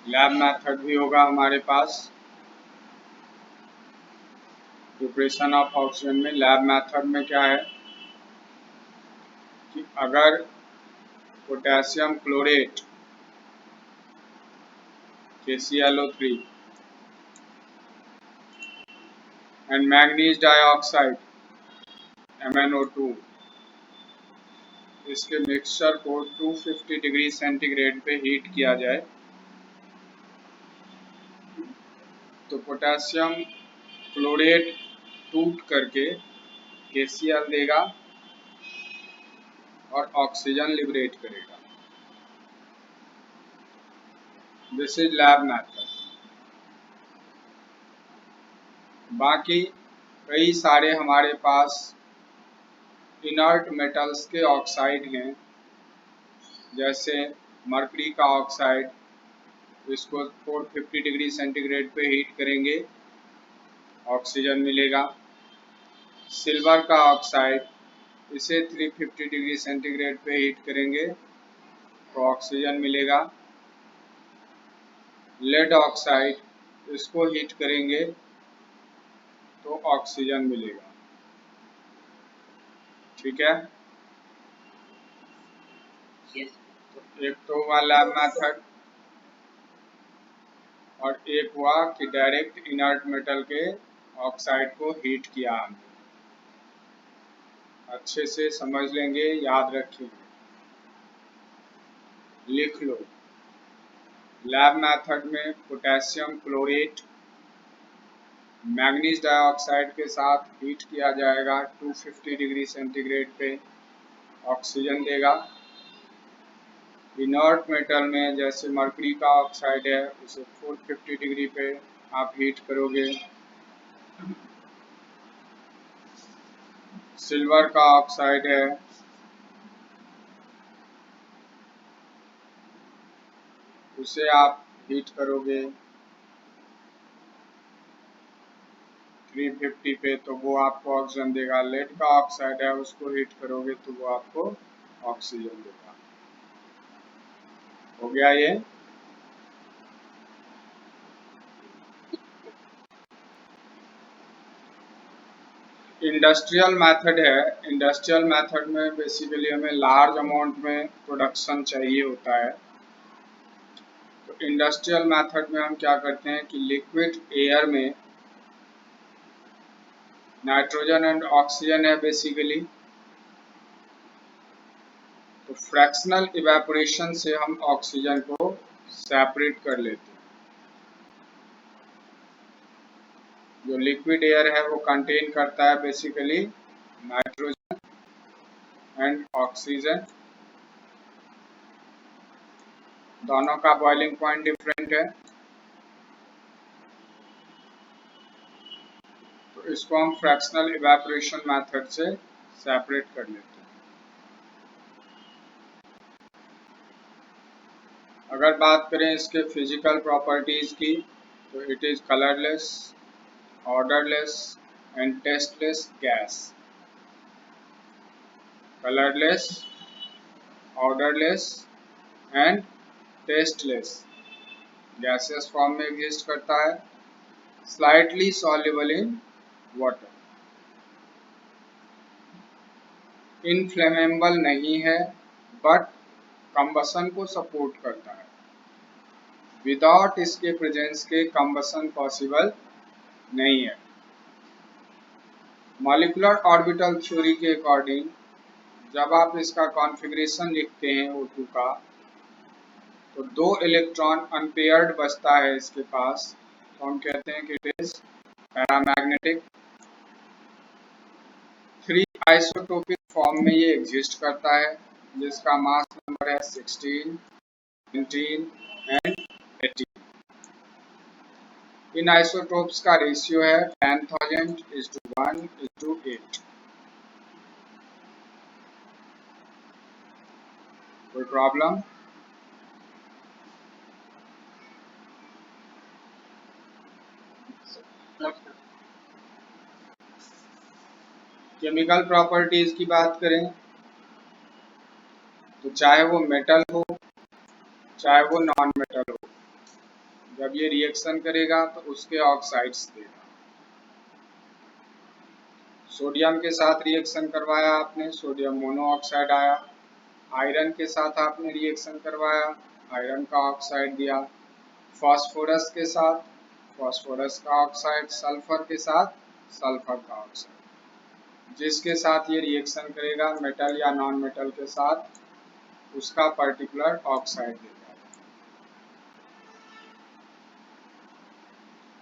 Lab method भी होगा हमारे पास। प्रिपरेशन ऑफ ऑक्सीजन में लैब मेथड में क्या है कि अगर potassium chlorate KClO3 and manganese dioxide MnO2 इसके मिक्सचर को 250 डिग्री सेंटीग्रेड पे हीट किया जाए तो पोटेशियम क्लोरेट टूट करके KCl देगा और ऑक्सीजन लिबरेट करेगा। This is lab method. बाकी कई सारे हमारे पास इनर्ट मेटल्स के ऑक्साइड हैं, जैसे मरकरी का ऑक्साइड, इसको 450 डिग्री सेंटीग्रेड पे हीट करेंगे ऑक्सीजन मिलेगा। सिल्वर का ऑक्साइड, इसे 350 डिग्री सेंटीग्रेड पे हीट करेंगे तो ऑक्सीजन मिलेगा। लेड ऑक्साइड, इसको हीट करेंगे तो ऑक्सीजन मिलेगा। ठीक है, तो एक तो हुआ लैब मेथड और एक हुआ कि डायरेक्ट इनर्ट मेटल के ऑक्साइड को हीट किया हमने। अच्छे से समझ लेंगे, याद रखेंगे, लिख लो। लैब मेथड में पोटेशियम क्लोरेट मैंगनीज डाइऑक्साइड के साथ हीट किया जाएगा 250 डिग्री सेंटीग्रेड पे, ऑक्सीजन देगा। इनर्ट मेटल में जैसे मरकरी का ऑक्साइड है, उसे 450 डिग्री पे आप हीट करोगे। सिल्वर का ऑक्साइड है, उसे आप हीट करोगे 350 पे तो वो आपको ऑक्सीजन देगा। लेड का ऑक्साइड है, उसको हीट करोगे तो वो आपको ऑक्सीजन देगा। हो गया ये। इंडस्ट्रियल मेथड है। इंडस्ट्रियल मेथड में बेसिकली हमें लार्ज अमाउंट में प्रोडक्शन चाहिए होता है। तो इंडस्ट्रियल मेथड में हम क्या करते हैं कि लिक्विड एयर में नाइट्रोजन एंड ऑक्सीजन है बेसिकली, तो फ्रैक्शनल इवेपोरेशन से हम ऑक्सीजन को सेपरेट कर लेते हैं। जो लिक्विड एयर है वो कंटेन करता है बेसिकली नाइट्रोजन एंड ऑक्सीजन, दोनों का बॉइलिंग पॉइंट डिफरेंट है, तो इसको हम फ्रैक्शनल इवेपोरेशन मेथड से सेपरेट कर लेते हैं। अगर बात करें इसके फिजिकल प्रॉपर्टीज की तो it is colourless, odourless and tasteless gas. Colourless, odourless and tasteless gaseous form में एग्जिस्ट करता है। Slightly soluble in water, inflammable नहीं है बट कंबसन को सपोर्ट करता है। विदाउट इसके प्रेजेंस के कंबसन पॉसिबल नहीं है। मॉलिक्यूलर ऑर्बिटल थ्योरी के अकॉर्डिंग जब आप इसका कॉन्फ़िगरेशन लिखते हैं O2 का, तो 2 इलेक्ट्रॉन अनपेयर्ड बचता है इसके पास, तो हम कहते हैं कि it is paramagnetic. 3 isotopic form में ये एग्जिस्ट करता है, जिसका मास नंबर है 16, 17 एंड 18। इन आइसोटोप्स का रेशियो है 10,000:1:8। कोई प्रॉब्लम? केमिकल प्रॉपर्टीज की बात करें तो चाहे वो मेटल हो चाहे वो नॉन मेटल हो, जब ये रिएक्शन करेगा तो उसके ऑक्साइड्स देगा। सोडियम के साथ रिएक्शन करवाया आपने, सोडियम मोनोऑक्साइड आया। आयरन के साथ आपने रिएक्शन करवाया, आयरन का ऑक्साइड दिया। फास्फोरस के साथ फास्फोरस का ऑक्साइड, सल्फर के साथ सल्फर का ऑक्साइड। जिसके साथ ये रिएक्शन करेगा मेटल या नॉन मेटल के साथ, उसका पर्टिकुलर ऑक्साइड देगा।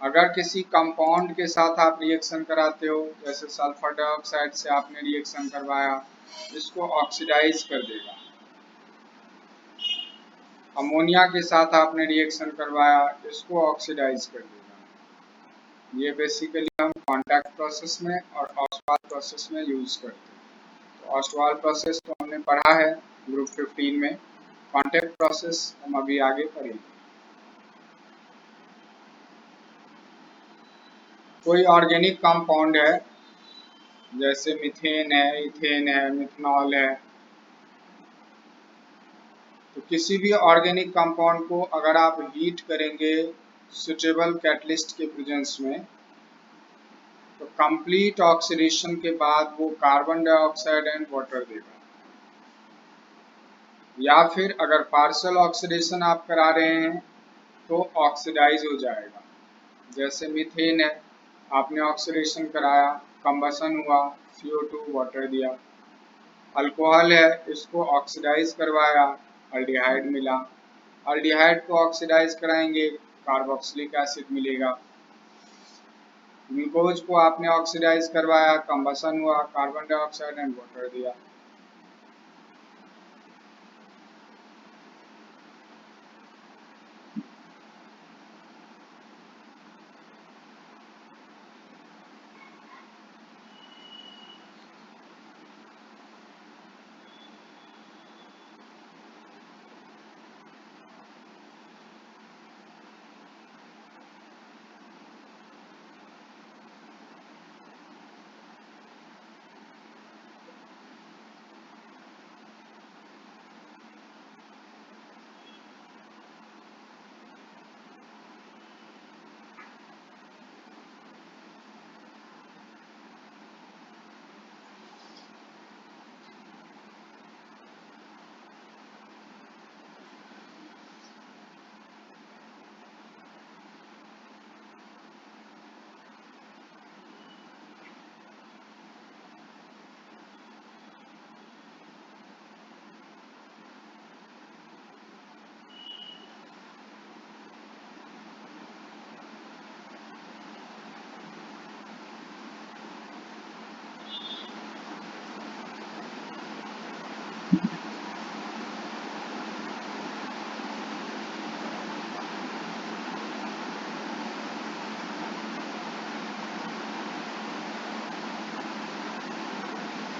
अगर किसी कंपाउंड के साथ आप रिएक्शन कराते हो, जैसे सल्फर डाइऑक्साइड से आपने रिएक्शन करवाया, इसको ऑक्सीडाइज कर देगा। अमोनिया के साथ आपने रिएक्शन करवाया, इसको ऑक्सीडाइज कर देगा। ये बेसिकली हम कॉन्टैक्ट प्रोसेस में और ऑस्वाल प्रोसेस में यूज करते हैं। तो ऑस्वाल प्रोसेस तो हमने पढ़ा है ग्रुप 15 में, कॉन्टैक्ट प्रोसेस हम अभी आगे पढ़ेंगे। कोई ऑर्गेनिक कंपाउंड है, जैसे मीथेन है, इथेन है, मिथनॉल है, तो किसी भी ऑर्गेनिक कंपाउंड को अगर आप हीट करेंगे सुटेबल कैटलिस्ट के प्रेजेंस में, तो कंप्लीट ऑक्सीडेशन के बाद वो कार्बन डाइऑक्साइड एंड वाटर देगा। या फिर अगर पार्शियल ऑक्सीडेशन आप करा रहे हैं तो ऑक्सीडाइज हो जाएगा। जैसे मीथेन है, आपने ऑक्सीडेशन कराया, कंबसन हुआ, CO2 वाटर दिया। अल्कोहल है, इसको ऑक्सीडाइज करवाया, अल्डिहाइड मिला। अल्डिहाइड को ऑक्सीडाइज कराएंगे, कार्बोक्सिलिक एसिड मिलेगा। ग्लूकोज को आपने ऑक्सीडाइज करवाया, कंबसन हुआ, कार्बन डाइऑक्साइड एंड वाटर दिया।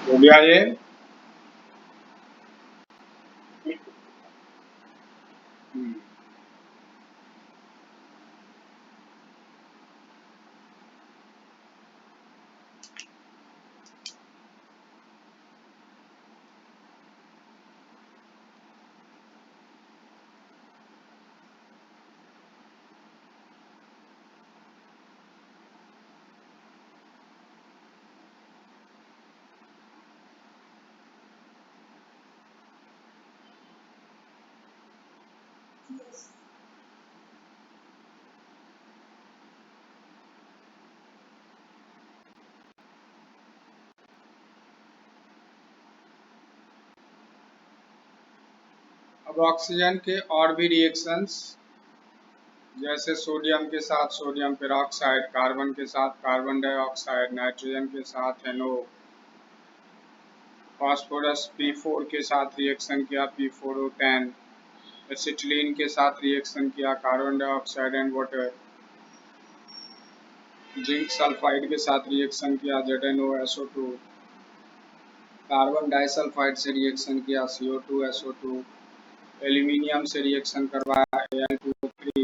हो गया ये? अब ऑक्सीजन के और भी रिएक्शंस, जैसे सोडियम के साथ सोडियम पेरोक्साइड, कार्बन के साथ कार्बन डाइऑक्साइड, नाइट्रोजन के साथ NO, फास्फोरस P4 के साथ रिएक्शन किया P4O10, एसिटिलीन के साथ रिएक्शन किया carbon dioxide and water, zinc sulphide के साथ रिएक्शन किया ZnOSO2, कार्बन डाइसल्फाइड से रिएक्शन किया CO2SO2, एल्यूमिनियम से रिएक्शन करवाया Al2O3,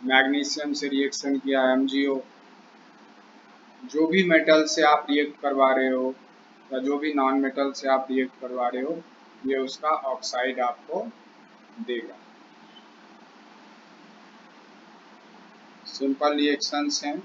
मैग्नीशियम से रिएक्शन किया MgO। जो भी मेटल से आप रिएक्ट करवा रहे हो या जो भी नॉन मेटल से आप रिएक्ट करवा रहे हो, ये उसका ऑक्साइड आपको देगा। सिंपल रिएक्शंस हैं।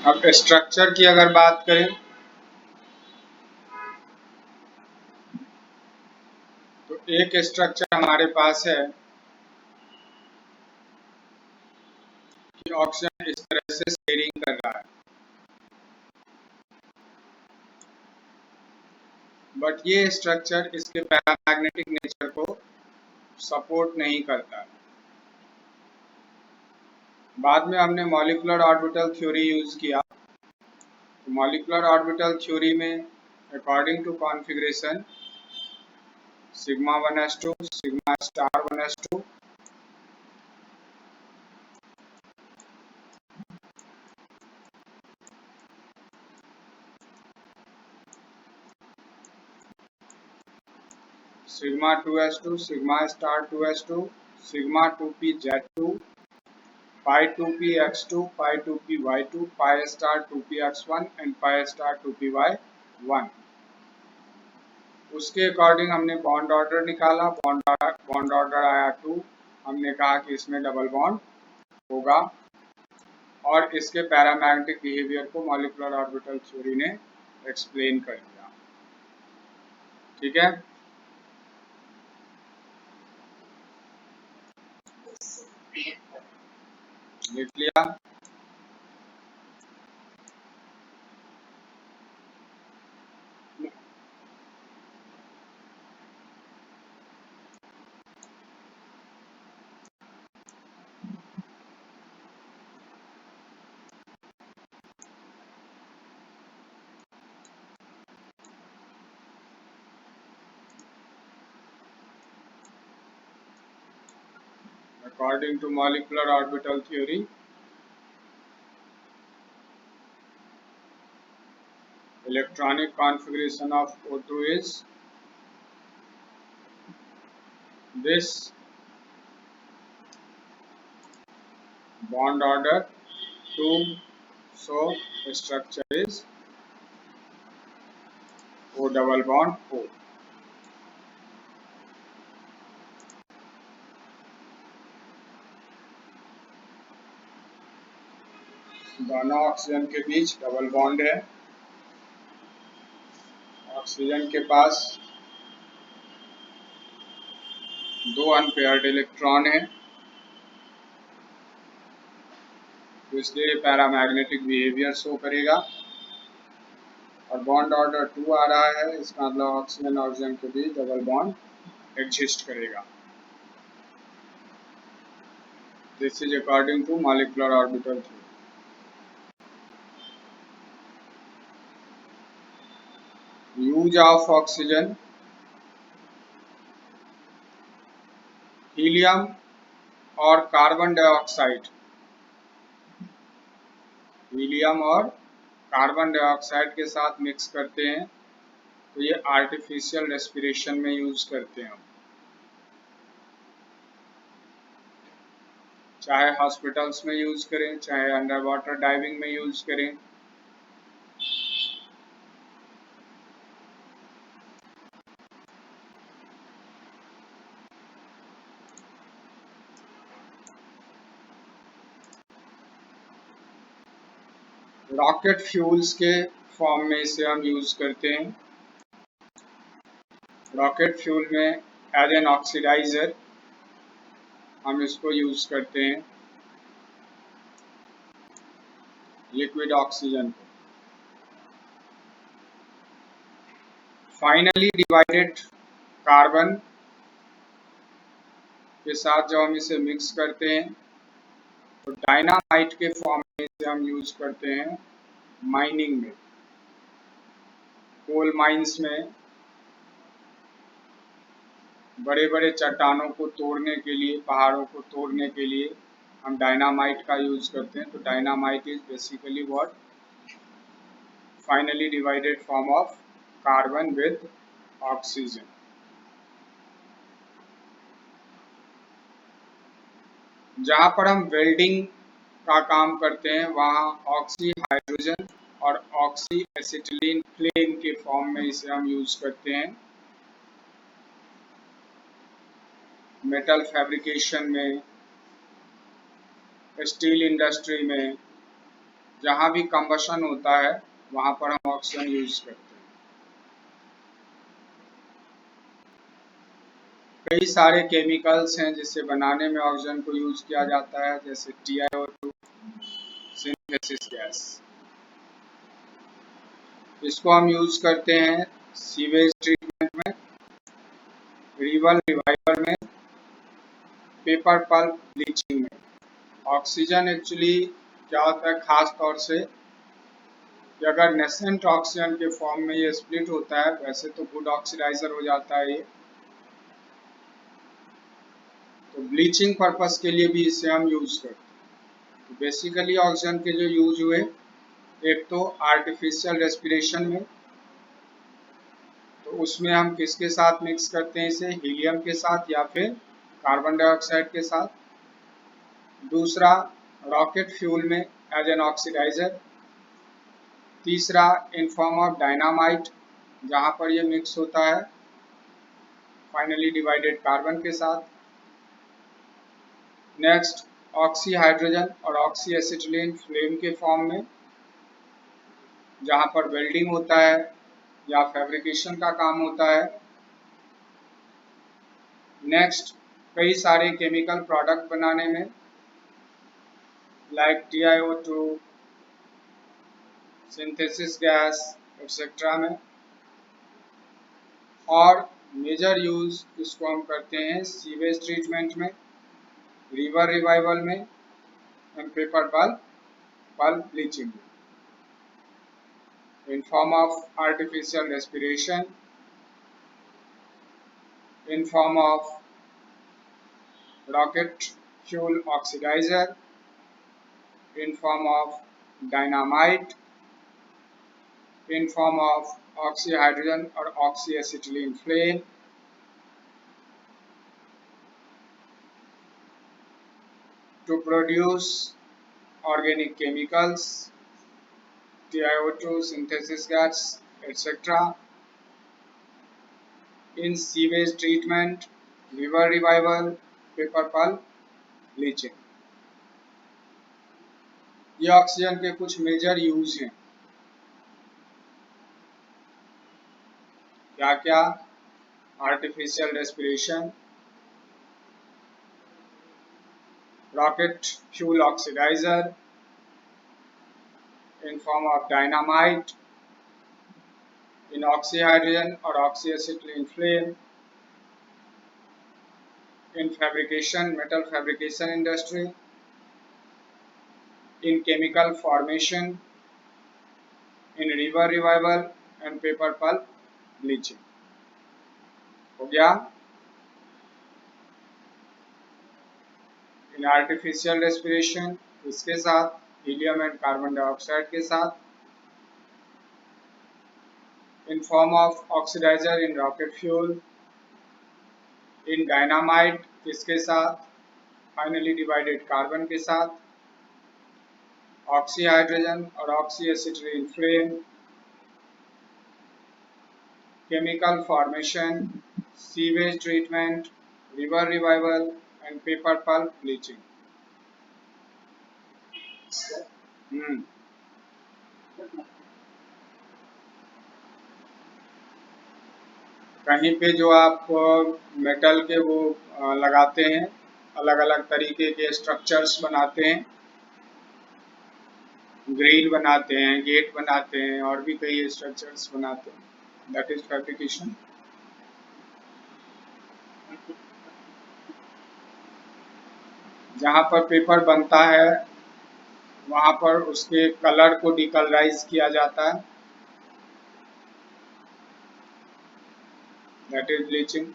अब स्ट्रक्चर की अगर बात करें तो एक स्ट्रक्चर हमारे पास है कि ऑक्सीजन इस तरह से शेयरिंग कर रहा है, बट ये स्ट्रक्चर इसके पैरामैग्नेटिक नेचर को सपोर्ट नहीं करता है। बाद में हमने मॉलिक्यूलर ऑर्बिटल थ्योरी यूज किया। तो मॉलिक्यूलर ऑर्बिटल थ्योरी में according to configuration sigma 1s2 sigma star 1s2 sigma 2s2 sigma star 2s2 sigma 2p z2 pi 2p x2 pi 2p y2 pi star 2p x1 and pi star 2p y1। उसके according हमने bond order निकाला। Bond order आया 2। हमने कहा कि इसमें double bond होगा और इसके पैरामैग्नेटिक बिहेवियर को मॉलिक्यूलर ऑर्बिटल थ्योरी ने एक्सप्लेन कर दिया। ठीक है, लिख लिया। According to molecular orbital theory, electronic configuration of O2 is this: bond order 2, so structure is O double bond O. दोनों ऑक्सीजन के बीच डबल बॉन्ड है। ऑक्सीजन के पास दो अनपेयर्ड इलेक्ट्रॉन है, तो इसलिए पैरामैग्नेटिक बिहेवियर शो करेगा। और बॉन्ड ऑर्डर 2 आ रहा है, इसका मतलब ऑक्सीजन ऑक्सीजन के बीच डबल बॉन्ड एग्जिस्ट करेगा। This is according to molecular orbital theory. Use of oxygen, helium और कार्बन डाइऑक्साइड, हीलियम और कार्बन डाइऑक्साइड के साथ मिक्स करते हैं, तो ये आर्टिफिशियल रेस्पिरेशन में यूज करते हैं। चाहे हॉस्पिटल्स में यूज करें, चाहे अंडर वाटर डाइविंग में यूज करें, रॉकेट फ्यूल्स के फॉर्म में इसे हम यूज करते हैं। रॉकेट फ्यूल में एज एन ऑक्सीडाइजर हम इसको यूज करते हैं लिक्विड ऑक्सीजन को। फाइनली डिवाइडेड कार्बन के साथ जब हम इसे मिक्स करते हैं तो डायनामाइट के फॉर्म में इसे हम यूज करते हैं माइनिंग में। कोल माइंस में बड़े बड़े चट्टानों को तोड़ने के लिए, पहाड़ों को तोड़ने के लिए हम डायनामाइट का यूज करते हैं। तो dynamite is basically what, finally divided form of carbon with oxygen. जहाँ पर हम वेल्डिंग का काम करते हैं वहाँ ऑक्सी हाइड्रोजन और ऑक्सी एसिटिलीन फ्लेम के फॉर्म में इसे हम यूज करते हैं। मेटल फैब्रिकेशन में, स्टील इंडस्ट्री में, जहाँ भी कंबशन होता है वहाँ पर हम ऑक्सीजन यूज करते हैं। कई सारे केमिकल्स हैं जिसे बनाने में ऑक्सीजन को यूज किया जाता है, जैसे TiO2 सिंथेसिस गैस। इसको हम यूज करते हैं सीवेज ट्रीटमेंट में, रिवर रिवाइवल में, पेपर पल्प ब्लीचिंग में। ऑक्सीजन एक्चुअली क्या होता है, खास तौर से कि अगर नेसेंट ऑक्सीजन के फॉर्म में ये स्प्लिट होता है, वैसे तो गुड ऑक्सीडाइजर हो जाता है ये, तो ब्लीचिंग पर्पस के लिए भी इसे हम यूज करते हैं। तो बेसिकली ऑक्सीजन के जो यूज हुए, एक तो आर्टिफिशियल रेस्पिरेशन में, तो उसमें हम किसके साथ मिक्स करते हैं इसे, हीलियम के साथ या फिर कार्बन डाइऑक्साइड के साथ। दूसरा रॉकेट फ्यूल में एज एन ऑक्सीडाइजर। तीसरा इन फॉर्म ऑफ डायनामाइट, जहाँ पर ये मिक्स होता है फाइनली डिवाइडेड कार्बन के साथ। नेक्स्ट ऑक्सी हाइड्रोजन और ऑक्सी एसिटिलीन फ्लेम के फॉर्म में, जहाँ पर वेल्डिंग होता है या फैब्रिकेशन का काम होता है। नेक्स्ट कई सारे केमिकल प्रोडक्ट बनाने में, like TiO2 synthesis gas etcetera में। और मेजर यूज इसको हम करते हैं सीवेज ट्रीटमेंट में, रिवर रिवाइवल में एंड पेपर पल्प ब्लीचिंग में, in form of artificial respiration, in form of rocket fuel oxidizer, in form of dynamite, in form of oxyhydrogen or oxyacetylene flame, to produce organic chemicals, TiO2 synthesis gas, etc. in sewage treatment, river revival, paper pulp bleaching। ये oxygen के कुछ major use हैं। क्या क्या, artificial respiration, rocket fuel oxidiser in form of dynamite, in oxyhydrogen or oxyacetylene flame, in fabrication, metal fabrication industry, in chemical formation, in river revival and paper pulp bleaching। हो गया। In artificial respiration इसके साथ, helium and carbon dioxide के साथ, in form of oxidiser in rocket fuel, in dynamite किसके साथ, finally divided carbon के साथ, ऑक्सीहाइड्रोजन और oxyacetylene flame, chemical formation, sewage treatment, river revival and paper pulp bleaching। कहीं पे जो आप मेटल के वो लगाते हैं, अलग अलग तरीके के स्ट्रक्चर्स बनाते हैं, ग्रिल बनाते हैं, गेट बनाते हैं, और भी कई स्ट्रक्चर्स बनाते हैं, दैट इज फैब्रिकेशन। जहाँ पर पेपर बनता है वहाँ पर उसके कलर को डिकलराइज किया जाता है, दैट इज ब्लीचिंग।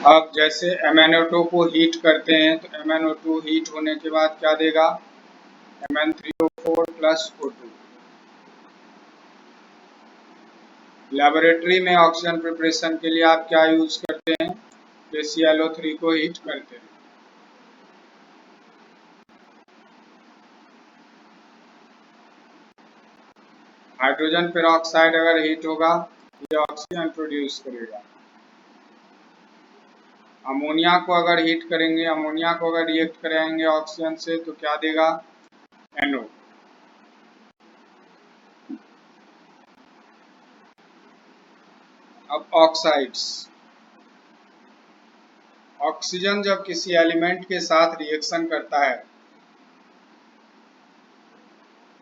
अब जैसे MnO2 को हीट करते हैं तो MnO2 हीट होने के बाद क्या देगा, Mn3O4 प्लस O2। लेबोरेटरी में ऑक्सीजन प्रिपरेशन के लिए आप क्या यूज करते हैं, KClO3 को हीट करते हैं। हाइड्रोजन पेरोक्साइड अगर हीट होगा ये ऑक्सीजन प्रोड्यूस करेगा। अमोनिया को अगर हीट करेंगे, अमोनिया को अगर रिएक्ट कराएंगे ऑक्सीजन से तो क्या देगा, NO। अब ऑक्साइड्स, ऑक्सीजन जब किसी एलिमेंट के साथ रिएक्शन करता है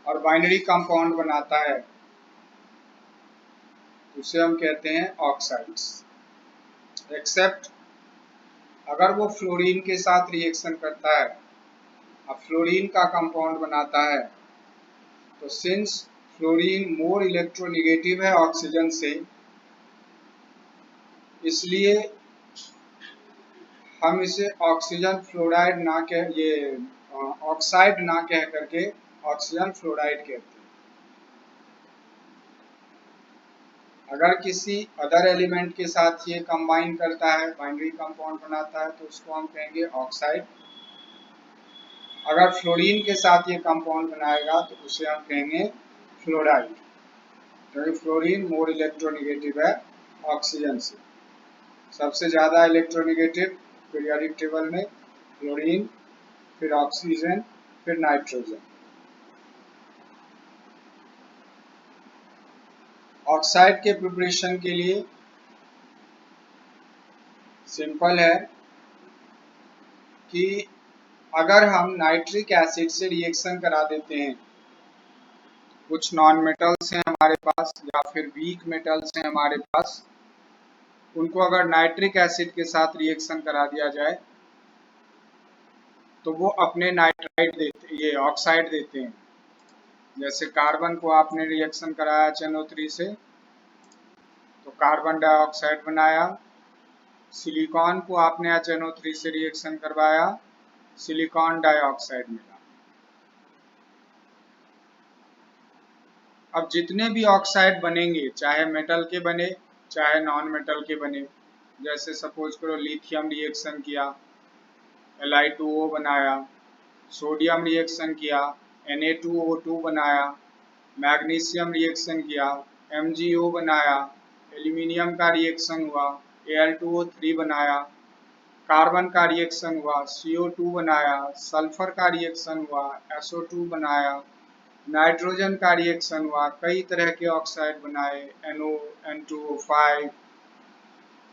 और बाइनरी कंपाउंड बनाता है उसे हम कहते हैं ऑक्साइड्स, एक्सेप्ट अगर वो फ्लोरीन के साथ रिएक्शन करता है, अब फ्लोरीन का कंपाउंड बनाता है, तो सिंस फ्लोरीन मोर इलेक्ट्रोनेगेटिव है ऑक्सीजन से, इसलिए हम इसे ऑक्सीजन फ्लोराइड ना कह, ये ऑक्साइड ना कह करके ऑक्सीजन फ्लोराइड कहते हैं। अगर किसी अदर एलिमेंट के साथ ये कंबाइन करता है, बाइनरी कंपाउंड बनाता है, तो उसको हम कहेंगे ऑक्साइड। अगर फ्लोरीन के साथ ये कंपाउंड बनाएगा तो उसे हम कहेंगे फ्लोराइड, क्योंकि फ्लोरीन मोर इलेक्ट्रोनेगेटिव है ऑक्सीजन से। सबसे ज़्यादा इलेक्ट्रोनेगेटिव पीरियोडिक टेबल में फ्लोरीन, फिर ऑक्सीजन, फिर नाइट्रोजन। ऑक्साइड के प्रिपरेशन के लिए सिंपल है कि अगर हम नाइट्रिक एसिड से रिएक्शन करा देते हैं, कुछ नॉन मेटल्स हैं हमारे पास या फिर वीक मेटल्स हैं हमारे पास, उनको अगर नाइट्रिक एसिड के साथ रिएक्शन करा दिया जाए तो वो अपने नाइट्राइड देते, ये ऑक्साइड देते हैं। जैसे कार्बन को आपने रिएक्शन कराया HNO3 से तो कार्बन डाइऑक्साइड बनाया, सिलिकॉन को आपने HNO3 से रिएक्शन करवाया, सिलिकॉन डाइऑक्साइड मिला। अब जितने भी ऑक्साइड बनेंगे, चाहे मेटल के बने चाहे नॉन मेटल के बने, जैसे सपोज करो लिथियम रिएक्शन किया, Li2O बनाया, सोडियम रिएक्शन किया, Na2O2 बनाया, मैग्नीशियम रिएक्शन किया, MgO बनाया, एल्यूमिनियम का रिएक्शन हुआ, Al2O3 बनाया, कार्बन का रिएक्शन हुआ, CO2 बनाया, सल्फर का रिएक्शन हुआ, SO2 बनाया, नाइट्रोजन का रिएक्शन हुआ, कई तरह के ऑक्साइड बनाए, NO, N2O5,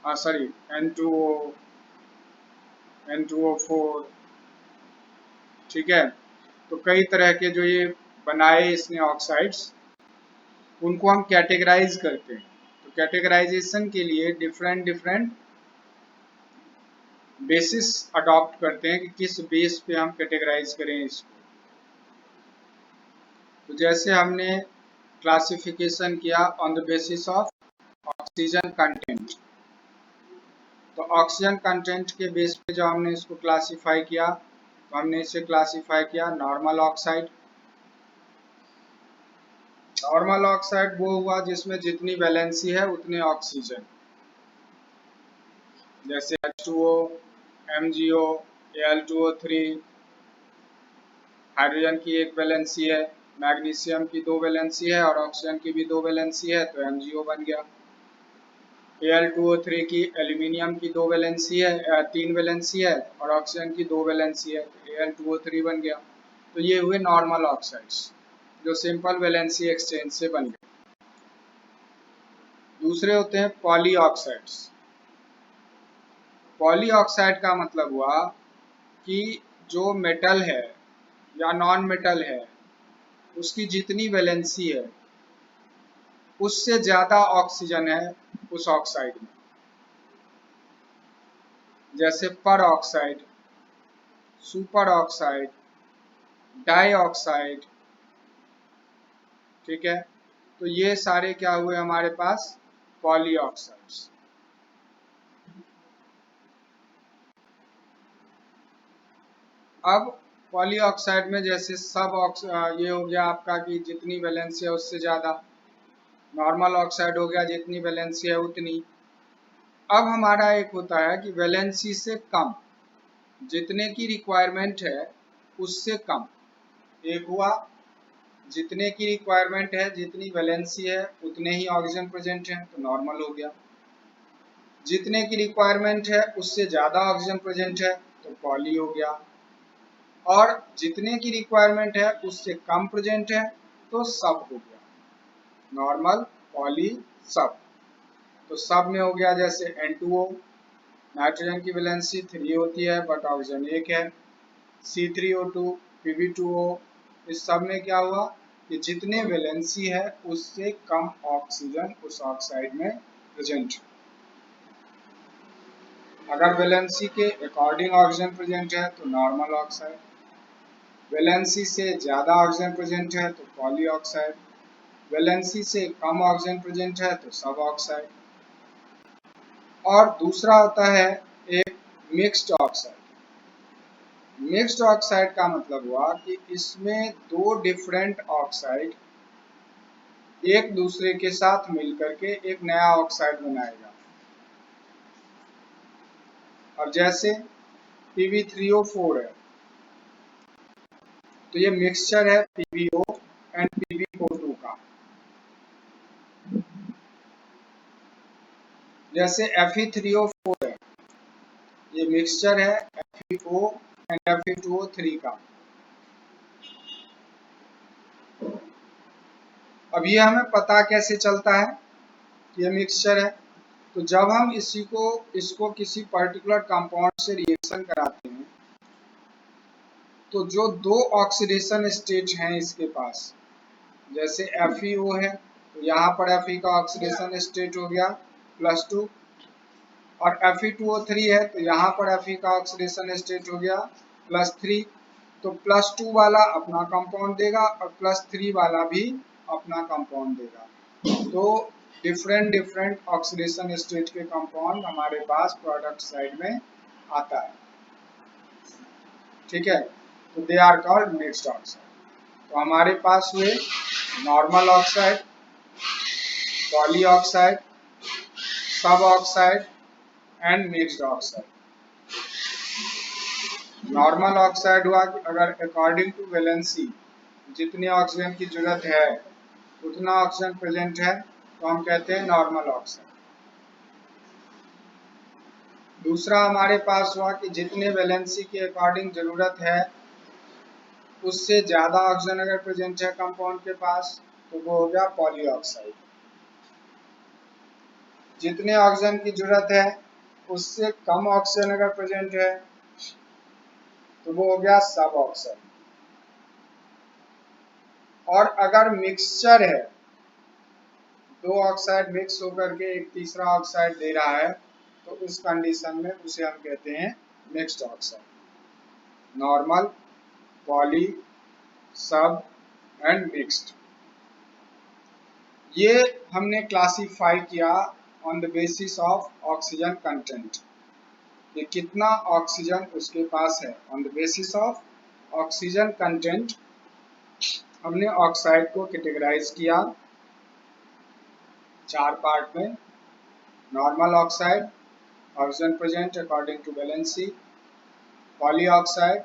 sorry N2O, N2O4, ठीक है। तो कई तरह के जो ये बनाए इसने ऑक्साइड्स, उनको हम कैटेगराइज करते हैं। तो कैटेगराइजेशन के लिए डिफरेंट डिफरेंट बेसिस अडॉप्ट करते हैं कि किस बेस पे हम कैटेगराइज करें इसको। तो जैसे हमने क्लासिफिकेशन किया on the basis of oxygen content, तो ऑक्सीजन कंटेंट के बेस पे जो हमने इसको क्लासिफाई किया, तो हमने इसे क्लासिफाई किया नॉर्मल ऑक्साइड। नॉर्मल ऑक्साइड वो हुआ जिसमें जितनी वैलेंसी है उतने ऑक्सीजन, जैसे H2O, MgO, Al2O3, हाइड्रोजन की एक वैलेंसी है, मैग्नीशियम की 2 वैलेंसी है और ऑक्सीजन की भी 2 वैलेंसी है तो MgO बन गया। Al2O3 की एल्यूमिनियम की 2 वैलेंसी है 3 वैलेंसी है और ऑक्सीजन की 2 वैलेंसी है तो Al2O3 बन गया। तो ये हुए नॉर्मल ऑक्साइड्स जो सिंपल वैलेंसी एक्सचेंज से बन गए। दूसरे होते हैं पॉलीऑक्साइड्स। पॉलीऑक्साइड का मतलब हुआ कि जो मेटल है या नॉन मेटल है उसकी जितनी वैलेंसी है उससे ज्यादा ऑक्सीजन है उस ऑक्साइड में, जैसे peroxide, superoxide, dioxide. ठीक है, तो ये सारे क्या हुए हमारे पास पॉलीऑक्साइड्स। अब पॉलीऑक्साइड में जैसे ये हो गया आपका कि जितनी वैलेंसी है उससे ज्यादा, नॉर्मल ऑक्साइड हो गया जितनी वैलेंसी है उतनी। अब हमारा एक होता है कि वैलेंसी से कम, जितने की रिक्वायरमेंट है उससे कम। एक हुआ जितने की रिक्वायरमेंट है, जितनी वैलेंसी है उतने ही ऑक्सीजन प्रेजेंट है तो नॉर्मल हो गया। जितने की रिक्वायरमेंट है उससे ज्यादा ऑक्सीजन प्रेजेंट है तो पॉली हो गया। और जितने की रिक्वायरमेंट है उससे कम प्रेजेंट है तो सब हो गया, नॉर्मल, पॉली, सब। तो सब में हो गया जैसे N2O, नाइट्रोजन की वैलेंसी 3 होती है बट ऑक्सीजन 1 है। C3O2, Pb2O, इस सब में क्या हुआ कि जितने वैलेंसी है उससे कम ऑक्सीजन उस ऑक्साइड में प्रेजेंट है। अगर वैलेंसी के अकॉर्डिंग ऑक्सीजन प्रेजेंट है तो नॉर्मल ऑक्साइड, वैलेंसी से ज़्यादा ऑक्सीजन प्रेजेंट है तो पॉली ऑक्साइड, वैलेंसी से कम ऑक्सीजन प्रेजेंट है तो सब ऑक्साइड। और दूसरा होता है एक मिक्स्ड ऑक्साइड। मिक्स्ड ऑक्साइड का मतलब हुआ कि इसमें दो डिफरेंट ऑक्साइड एक दूसरे के साथ मिलकर के एक नया ऑक्साइड बनाएगा। और जैसे Pb3O4 है तो ये मिक्सचर है PbO एंड Pb42 का। जैसे Fe3O4 है, ये मिक्सचर है FeO एंड Fe2O3 का। अब ये हमें पता कैसे चलता है कि ये मिक्सचर है, तो जब हम इसको किसी पर्टिकुलर कंपाउंड से रिएक्शन कराते हैं तो जो दो ऑक्सीडेशन स्टेट हैं इसके पास, जैसे FeO है तो यहाँ पर Fe का ऑक्सीडेशन स्टेट हो गया +2 और Fe2O3 है तो यहाँ पर Fe का ऑक्सीडेशन स्टेट हो गया +3। तो +2 वाला अपना कंपाउंड देगा और +3 वाला भी अपना कंपाउंड देगा। तो डिफरेंट डिफरेंट ऑक्सीडेशन स्टेट के कंपाउंड हमारे पास प्रोडक्ट साइड में आता है। ठीक है, तो they are called mixed oxide. तो हमारे पास हुए normal oxide, polyoxide, suboxide and mixed oxide. Normal oxide हुआ कि अगर अकॉर्डिंग टू वैलेंसी जितनी ऑक्सीजन की जरूरत है उतना ऑक्सीजन प्रेजेंट है तो हम कहते हैं नॉर्मल ऑक्साइड। दूसरा हमारे पास हुआ कि जितने वैलेंसी के अकॉर्डिंग जरूरत है उससे ज्यादा ऑक्सीजन अगर प्रेजेंट है कंपाउंड के पास तो वो हो गया पॉली ऑक्साइड। जितने ऑक्सीजन की जरूरत है उससे कम ऑक्सीजन अगर प्रेजेंट है तो वो हो गया सब ऑक्साइड। और अगर मिक्सचर है, दो ऑक्साइड मिक्स होकर के एक तीसरा ऑक्साइड दे रहा है तो उस कंडीशन में उसे हम कहते हैं mixed oxide. Normal, poly, sub and mixed, ये हमने क्लासीफाई किया on the basis of oxygen content. ये कितना ऑक्सीजन उसके पास है, on the basis of oxygen content हमने ऑक्साइड को कैटेगराइज किया 4 पार्ट में। Normal oxide, oxygen present according to valency, polyoxide,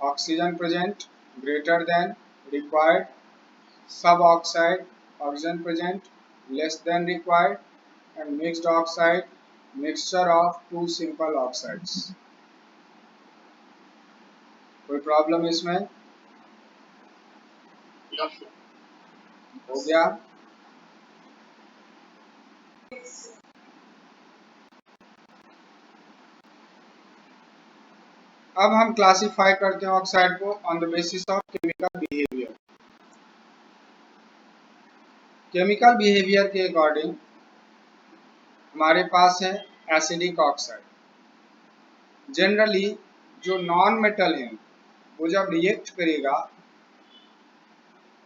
oxygen present greater than required sub oxide oxygen present less than required, and mixed oxide mixture of two simple oxides. कोई problem इसमें? हो गया। अब हम classify करते हैं oxide को on the basis of chemical behaviour. Chemical behaviour के अकॉर्डिंग हमारे पास है एसिडिक ऑक्साइड। जनरली जो नॉन मेटल है वो जब रिएक्ट करेगा,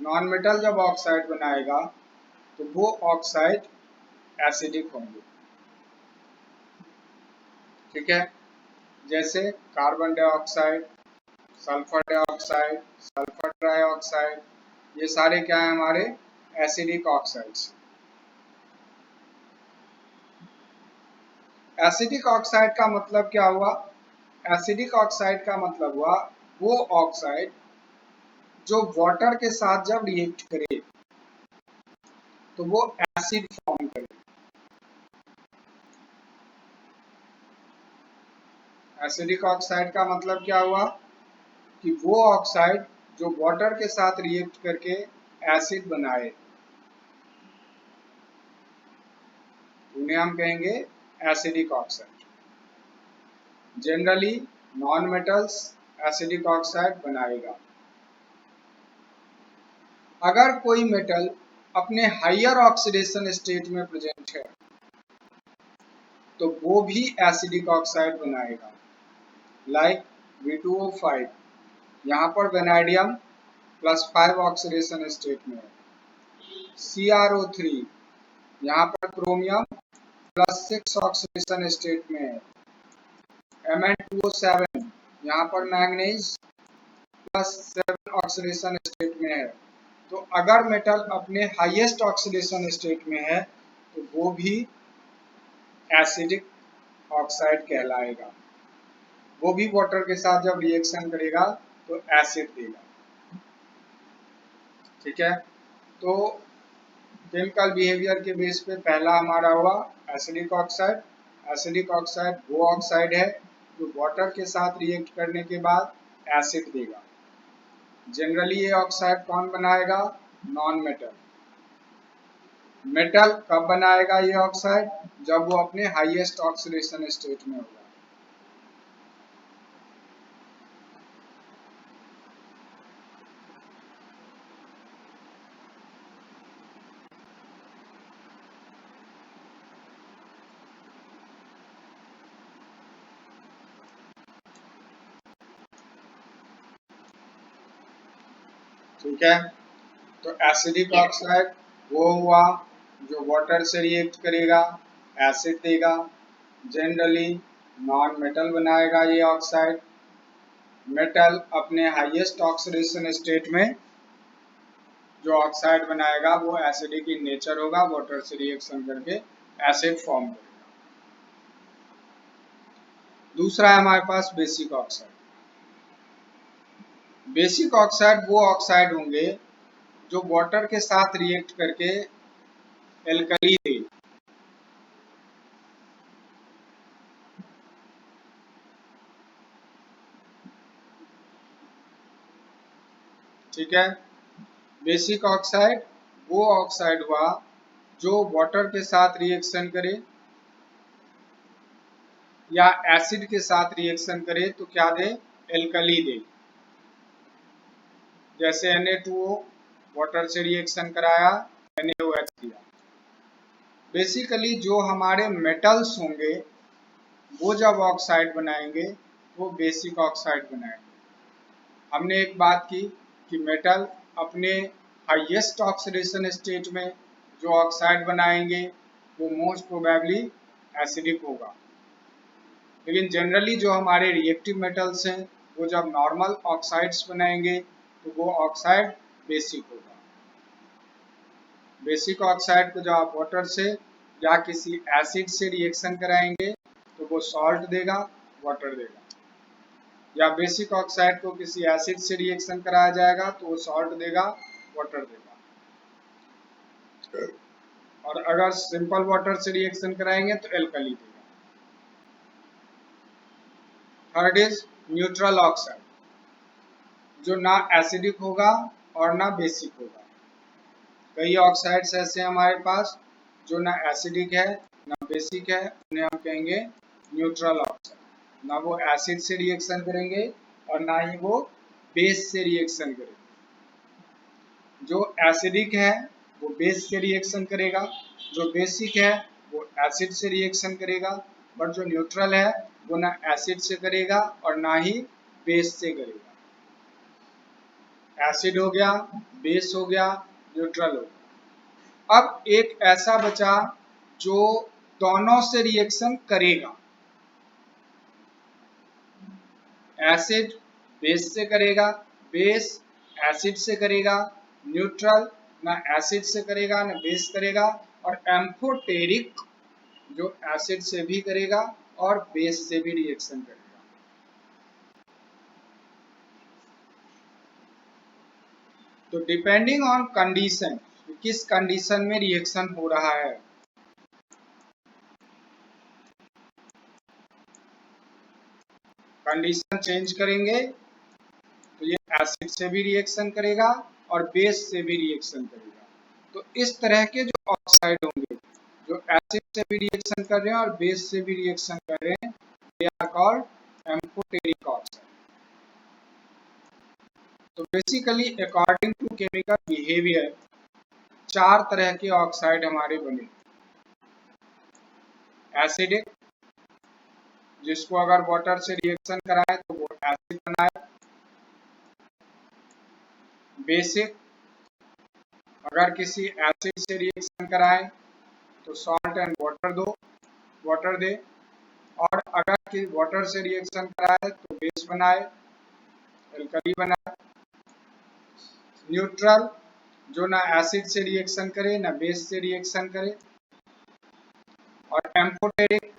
नॉन मेटल जब ऑक्साइड बनाएगा तो वो ऑक्साइड एसिडिक होंगे। ठीक है, जैसे carbon dioxide, sulphur dioxide, sulphur trioxide, ये सारे क्या है हमारे एसिडिक ऑक्साइड्स। एसिडिक ऑक्साइड का मतलब क्या हुआ? एसिडिक ऑक्साइड का मतलब हुआ वो ऑक्साइड जो वाटर के साथ जब रिएक्ट करे तो वो एसिड फॉर्म करे। एसिडिक ऑक्साइड का मतलब क्या हुआ कि वो ऑक्साइड जो वाटर के साथ रिएक्ट करके एसिड बनाए, उन्हें हम कहेंगे acidic oxide. Generally non metals acidic oxide बनाएगा। अगर कोई मेटल अपने हायर ऑक्सीडेशन स्टेट में प्रेजेंट है तो वो भी एसिडिक ऑक्साइड बनाएगा। लाइक V2O5, यहाँ पर वेनाडियम +5 ऑक्सीडेशन स्टेट में है। CrO3, यहाँ पर क्रोमियम +6 ऑक्सीडेशन स्टेट में है। Mn2O7, यहाँ पर मैंगनीज +7 ऑक्सीडेशन स्टेट में है। तो अगर मेटल अपने हाईएस्ट ऑक्सीडेशन स्टेट में है तो वो भी एसिडिक ऑक्साइड कहलाएगा। वो भी वाटर के साथ जब रिएक्शन करेगा तो एसिड देगा। ठीक है, तो केमिकल बिहेवियर के बेस पे पहला हमारा हुआ एसिडिक ऑक्साइड। एसिडिक ऑक्साइड वो ऑक्साइड है जो वाटर के साथ रिएक्ट करने के बाद एसिड देगा। जनरली ये ऑक्साइड कौन बनाएगा? Non metal. मेटल कब बनाएगा ये ऑक्साइड? जब वो अपने हाईएस्ट ऑक्सीडेशन स्टेट में होगा। ठीक है, तो एसिडिक ऑक्साइड वो हुआ जो वाटर से रिएक्ट करेगा, एसिड देगा। जनरली नॉन मेटल बनाएगा ये ऑक्साइड। मेटल अपने हाईएस्ट ऑक्सीडेशन स्टेट में जो ऑक्साइड बनाएगा वो एसिडिक इन नेचर होगा, वाटर से रिएक्शन करके एसिड फॉर्म करेगा। दूसरा है हमारे पास बेसिक ऑक्साइड। बेसिक ऑक्साइड वो ऑक्साइड होंगे जो वाटर के साथ रिएक्ट करके एल्कली दे। ठीक है, बेसिक ऑक्साइड वो ऑक्साइड हुआ जो वाटर के साथ रिएक्शन करे या एसिड के साथ रिएक्शन करे तो क्या दे? एल्कली दे। जैसे Na2O वाटर से रिएक्शन कराया, NaOH दिया। बेसिकली जो हमारे मेटल्स होंगे वो जब ऑक्साइड बनाएंगे वो बेसिक ऑक्साइड बनाएंगे। हमने एक बात की कि मेटल अपने हाईएस्ट ऑक्सीडेशन स्टेट में जो ऑक्साइड बनाएंगे वो मोस्ट प्रोबेबली एसिडिक होगा। लेकिन जनरली जो हमारे रिएक्टिव मेटल्स हैं वो जब नॉर्मल ऑक्साइड्स बनाएंगे तो वो ऑक्साइड बेसिक होगा। बेसिक ऑक्साइड को जब आप वाटर से या किसी एसिड से रिएक्शन कराएंगे तो वो सॉल्ट देगा, वाटर देगा। या बेसिक ऑक्साइड को किसी एसिड से रिएक्शन कराया जाएगा तो वो सॉल्ट देगा, वाटर देगा। और अगर सिंपल वाटर से रिएक्शन कराएंगे तो एल्कली देगा। थर्ड इज न्यूट्रल ऑक्साइड, जो ना एसिडिक होगा और ना बेसिक होगा। कई ऑक्साइड्स ऐसे हैं हमारे पास जो ना एसिडिक है ना बेसिक है, उन्हें हम कहेंगे न्यूट्रल ऑक्साइड। ना वो एसिड से रिएक्शन करेंगे और ना ही वो बेस से रिएक्शन करेंगे। जो एसिडिक है वो बेस से रिएक्शन करेगा, जो बेसिक है वो एसिड से रिएक्शन करेगा, बट जो न्यूट्रल है वो ना एसिड से करेगा और ना ही बेस से करेगा। एसिड हो गया, बेस हो गया, न्यूट्रल हो गया। अब एक ऐसा बचा जो दोनों से रिएक्शन करेगा। एसिड बेस से करेगा, बेस एसिड से करेगा, न्यूट्रल ना एसिड से करेगा ना बेस करेगा, और एम्फोटेरिक जो एसिड से भी करेगा और बेस से भी रिएक्शन करेगा। तो डिपेंडिंग ऑन कंडीशन, किस कंडीशन में रिएक्शन हो रहा है, कंडीशन चेंज करेंगे तो ये एसिड से भी रिएक्शन करेगा और बेस से भी रिएक्शन करेगा। तो इस तरह के जो ऑक्साइड होंगे जो एसिड से भी रिएक्शन कर रहे हैं और बेस से भी रिएक्शन कर रहे हैं, they are called amphoteric oxide. तो basically according to chemical behaviour चार तरह के ऑक्साइड हमारे बने। एसिडिक, जिसको अगर वाटर से रिएक्शन कराए तो वो एसिड बनाए। बेसिक, अगर किसी एसिड से रिएक्शन कराए तो सॉल्ट एंड वाटर दे, और अगर कि वाटर से रिएक्शन कराए तो बेस बनाए, एल्कली बनाए। न्यूट्रल, जो ना एसिड से रिएक्शन करे ना बेस से रिएक्शन करे। और एम्फोटेरिक,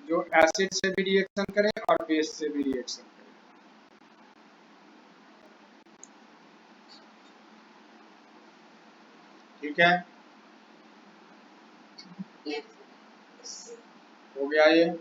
जो एसिड से भी रिएक्शन करे और बेस से भी रिएक्शन करे। ठीक है, हो गया ये।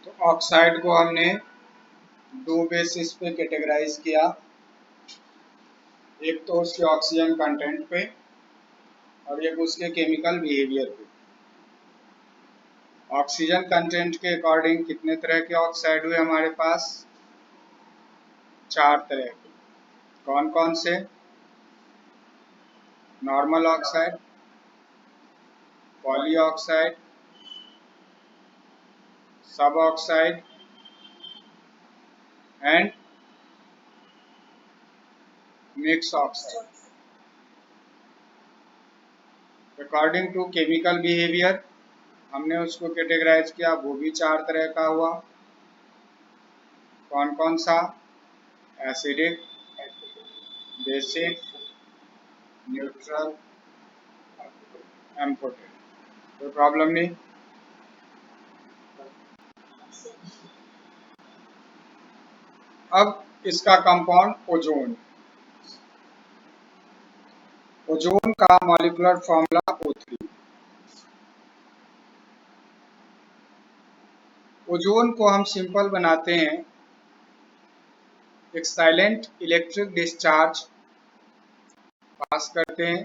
तो ऑक्साइड को हमने दो बेसिस पे कैटेगराइज किया, एक तो उसके ऑक्सीजन कंटेंट पे और एक उसके केमिकल बिहेवियर पे। ऑक्सीजन कंटेंट के अकॉर्डिंग कितने तरह के ऑक्साइड हुए हमारे पास? चार तरह के। कौन कौन से? Normal oxide, polyoxide, suboxide and mix oxide. According to chemical behaviour हमने उसको कैटेगराइज किया, वो भी चार तरह का हुआ। कौन कौन सा? Acidic, basic, neutral, amphoteric. कोई प्रॉब्लम नहीं। अब इसका कंपाउंड ओजोन। ओजोन का मॉलिक्यूलर फॉर्मूला O3। ओजोन को हम सिंपल बनाते हैं, एक साइलेंट इलेक्ट्रिक डिस्चार्ज पास करते हैं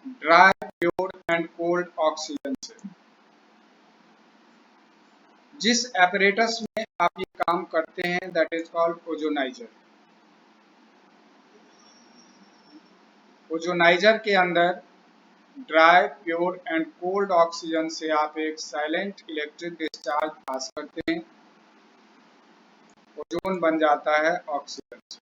dry, pure and cold oxygen से। जिस एपरेटस में आप ये काम करते हैं that is called ozoniser. Ozoniser के अंदर dry, pure and cold oxygen से आप एक साइलेंट इलेक्ट्रिक डिस्चार्ज पास करते हैं, ओजोन बन जाता है ऑक्सीजन से।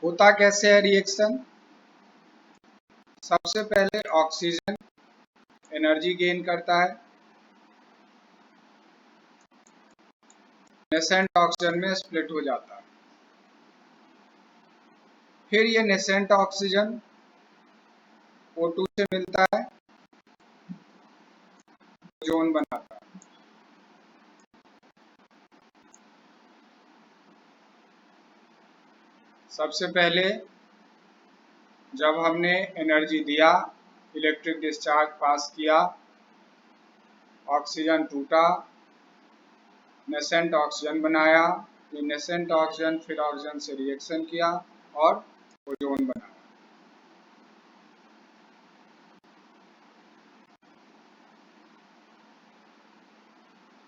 होता कैसे है रिएक्शन? सबसे पहले ऑक्सीजन एनर्जी गेन करता है, नेसेंट ऑक्सीजन में स्प्लिट हो जाता है। फिर ये नेसेंट ऑक्सीजन O2 से मिलता है, ओजोन बनाता है। सबसे पहले जब हमने एनर्जी दिया, इलेक्ट्रिक डिस्चार्ज पास किया, ऑक्सीजन टूटा, नेसेंट ऑक्सीजन बनाया, ये नेसेंट ऑक्सीजन फिर ऑक्सीजन से रिएक्शन किया और ओजोन बनाया।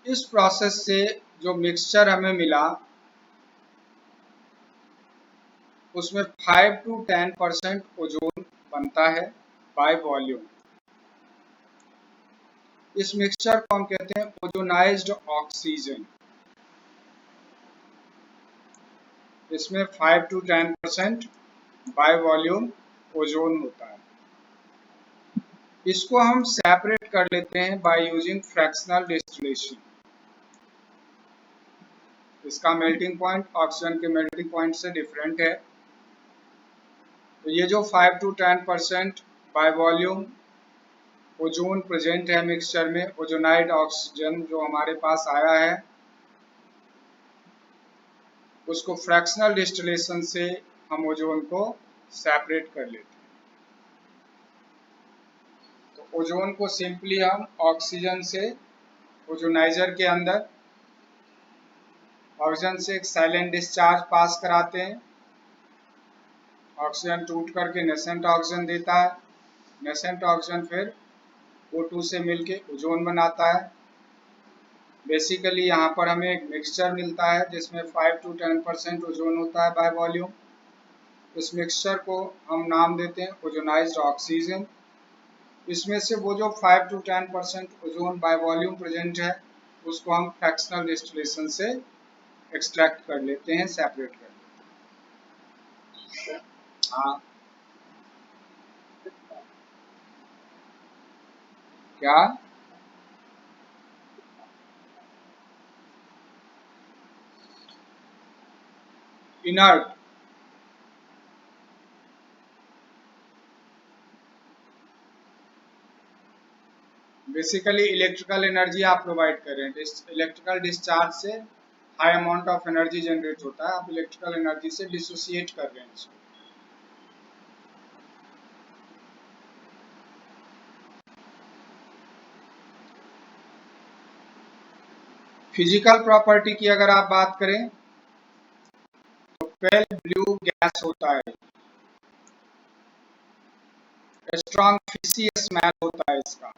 इस प्रोसेस से जो मिक्सचर हमें मिला उसमें 5 to 10% ओजोन बनता है बाय वॉल्यूम। इस मिक्सचर को हम कहते हैं ओजोनाइज्ड ऑक्सीजन। इसमें 5 to 10% बाय वॉल्यूम ओजोन होता है। इसको हम सेपरेट कर लेते हैं बाय यूजिंग फ्रैक्शनल डिस्टिलेशन। इसका मेल्टिंग पॉइंट ऑक्सीजन के मेल्टिंग पॉइंट से डिफरेंट है। तो ये जो 5 to 10% by volume ozone present है मिक्सचर में, ओजोनाइड ऑक्सीजन जो हमारे पास आया है, उसको फ्रैक्शनल डिस्टिलेशन से हम ओजोन को सेपरेट कर लेते हैं। तो ओजोन को सिंपली हम ऑक्सीजन से ओजोनाइजर के अंदर ऑक्सीजन से एक साइलेंट डिस्चार्ज पास कराते हैं, ऑक्सीजन टूट करके नेसेंट ऑक्सीजन देता है, नेसेंट ऑक्सीजन फिर O2 से मिलके ओजोन बनाता है। बेसिकली यहाँ पर हमें एक मिक्सचर मिलता है जिसमें 5 to 10% ओजोन होता है बाय वॉल्यूम। इस मिक्सचर को हम नाम देते हैं ओजोनाइज्ड ऑक्सीजन। इसमें से वो जो 5 to 10% ozone by volume present है उसको हम फ्रैक्शनल डिस्टिलेशन से एक्सट्रैक्ट कर लेते हैं, सेपरेट कर लेते हैं। हाँ, क्या? इनर्ट? बेसिकली इलेक्ट्रिकल एनर्जी आप प्रोवाइड कर रहे हैं। इलेक्ट्रिकल डिस्चार्ज से high amount of energy generate होता है, आप इलेक्ट्रिकल एनर्जी से डिसोसिएट कर रहे हैं इसको। फिजिकल प्रॉपर्टी की अगर आप बात करें तो पेल ब्लू गैस होता है, स्ट्रॉन्ग फिशी स्मेल होता है इसका।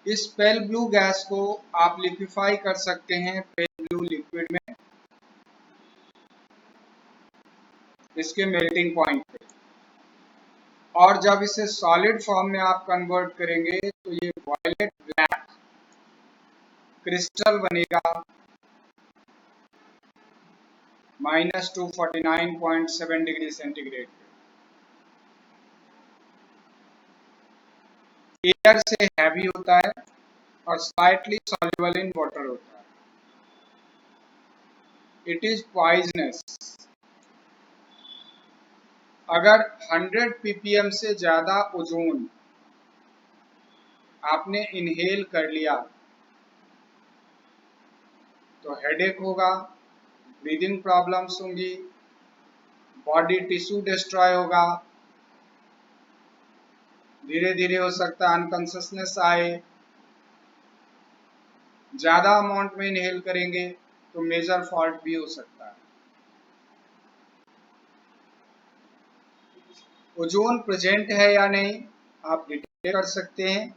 इस पेल ब्लू गैस को आप लिक्विफाई कर सकते हैं पेल ब्लू लिक्विड में, इसके मेल्टिंग पॉइंट पे। और जब इसे सॉलिड फॉर्म में आप कन्वर्ट करेंगे तो ये वायलेट ब्लैक क्रिस्टल बनेगा -249.7 डिग्री सेंटीग्रेड पे। एयर से हैवी होता है और स्लाइटली सॉल्युबल इन वाटर होता है। It is poisonous. अगर 100 ppm से ज्यादा ओजोन आपने इनहेल कर लिया तो हेडेक होगा, ब्रीदिंग प्रॉब्लम्स होंगी, बॉडी टिश्यू डिस्ट्रॉय होगा, धीरे धीरे हो सकता है अनकॉन्शियसनेस आए, ज़्यादा अमाउंट में इनहेल करेंगे तो मेजर फॉल्ट भी हो सकता है। ओजोन प्रेजेंट है या नहीं आप डिटेक्ट कर सकते हैं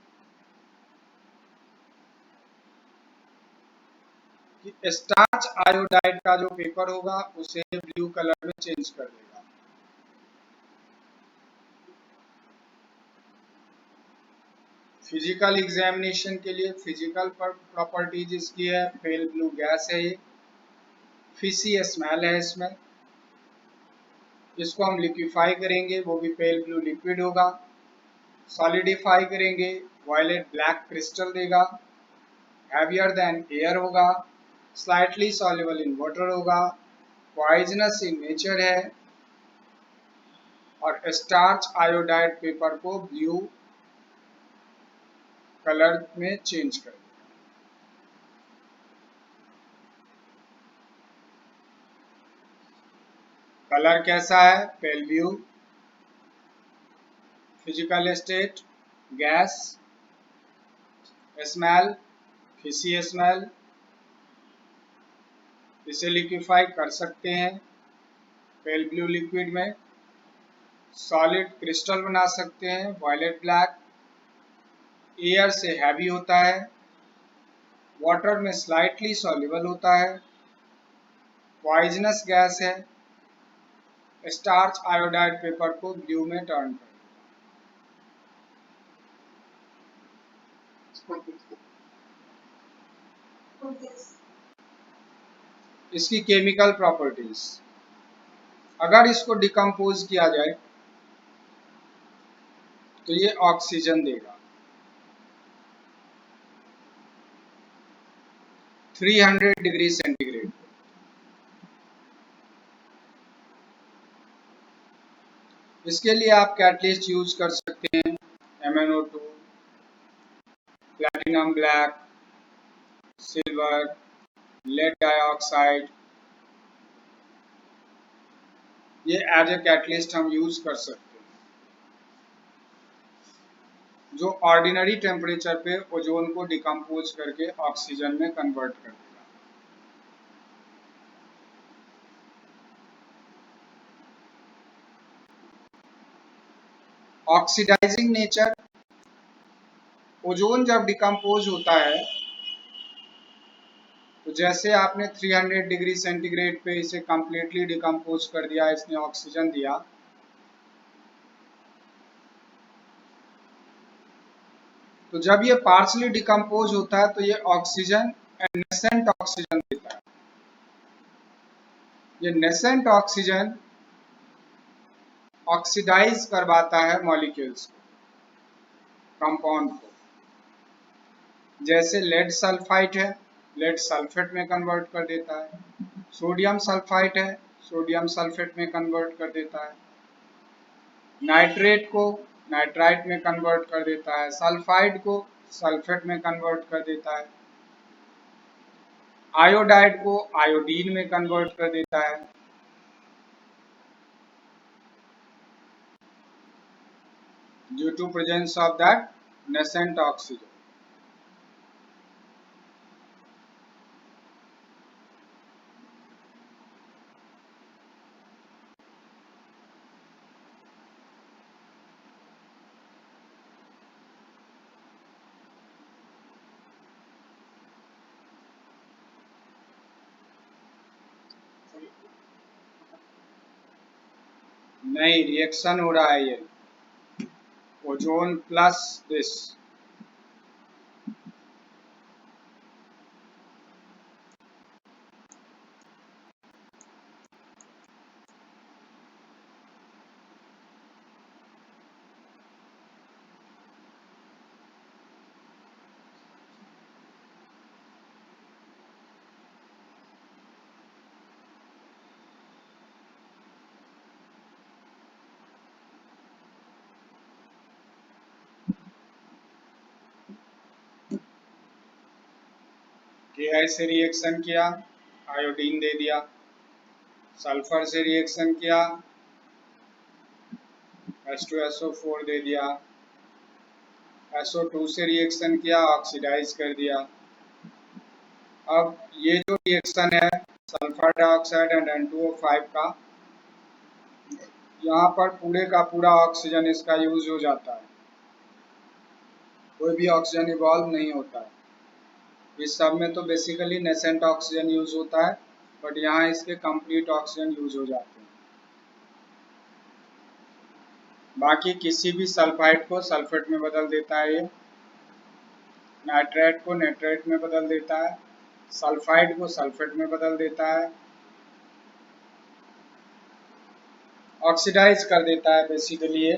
कि स्टार्च आयोडाइड का जो पेपर होगा उसे ब्लू कलर में चेंज कर देगा। फिजिकल एग्जामिनेशन के लिए फिजिकल प्रॉपर्टीज इसकी है, पेल ब्लू गैस है, ये फिशी स्मेल है इसमें। इसको हम लिक्विफाई करेंगे वो भी पेल ब्लू लिक्विड होगा। सॉलिडिफाई करेंगे वायलेट ब्लैक क्रिस्टल देगा। हैवियर देन एयर होगा, स्लाइटली सॉल्युबल इन वाटर होगा, पॉइजनस इन नेचर है और स्टार्च आयोडाइड पेपर को ब्लू कलर में चेंज कर देगा। कलर कैसा है? Pale blue. Physical state gas, smell fishy smell. इसे लिक्विफाई कर सकते हैं पेल ब्लू लिक्विड में, सॉलिड क्रिस्टल बना सकते हैं वायलेट ब्लैक, एयर से हैवी होता है, वाटर में स्लाइटली सॉल्युबल होता है, पॉइजनस गैस है, स्टार्च आयोडाइड पेपर को ब्लू में टर्न कर। इसकी केमिकल प्रॉपर्टीज, अगर इसको डिकम्पोज किया जाए तो ये ऑक्सीजन देगा 300 डिग्री सेंटीग्रेड। इसके लिए आप कैटलिस्ट यूज कर सकते हैं MnO2, platinum black, silver, lead dioxide, ये एज ए कैटलिस्ट हम यूज कर सकते हैं जो ऑर्डिनरी टेम्परेचर पे ओजोन को डिकम्पोज करके ऑक्सीजन में कन्वर्ट कर देगा। ऑक्सीडाइजिंग नेचर, ओजोन जब डिकम्पोज होता है तो जैसे आपने 300 डिग्री सेंटीग्रेड पे इसे कंप्लीटली डिकम्पोज कर दिया, इसने ऑक्सीजन दिया, तो जब ये पार्शली डिकम्पोज होता है तो ये ऑक्सीजन नेसेंट ऑक्सीजन देता है। ये नेसेंट ऑक्सीजन ऑक्सीडाइज करवाता है मॉलिक्यूल्स को, कंपाउंड को। जैसे लेड सल्फाइड है, लेड सल्फेट में कन्वर्ट कर देता है, सोडियम सल्फाइड है, सोडियम सल्फेट में कन्वर्ट कर देता है, नाइट्रेट को नाइट्राइट में कन्वर्ट कर देता है, सल्फाइड को सल्फेट में कन्वर्ट कर देता है, आयोडाइड को आयोडीन में कन्वर्ट कर देता है। Due to presence of that nascent oxygen. नहीं, रिएक्शन हो रहा है ये ओजोन प्लस दिस। के से रिएक्शन किया, आयोडीन दे दिया, सल्फर से रिएक्शन किया, H2SO4 दे दिया, SO2 से रिएक्शन किया, ऑक्सीडाइज कर दिया, अब ये जो रिएक्शन है सल्फर डाइऑक्साइड एंड N2O5 का, यहाँ पर पूरे का पूरा ऑक्सीजन इसका यूज हो जाता है, कोई भी ऑक्सीजन इवॉल्व नहीं होता है। इस सब में तो बेसिकली नेसेंट ऑक्सीजन यूज होता है, बट यहाँ इसके कंप्लीट ऑक्सीजन यूज हो जाते हैं। बाकी किसी भी सल्फाइड को सल्फेट में बदल देता है, ये नाइट्रेट को नेट्रेट में बदल देता है, सल्फाइड को सल्फेट में बदल देता है, ऑक्सीडाइज कर देता है बेसिकली ये।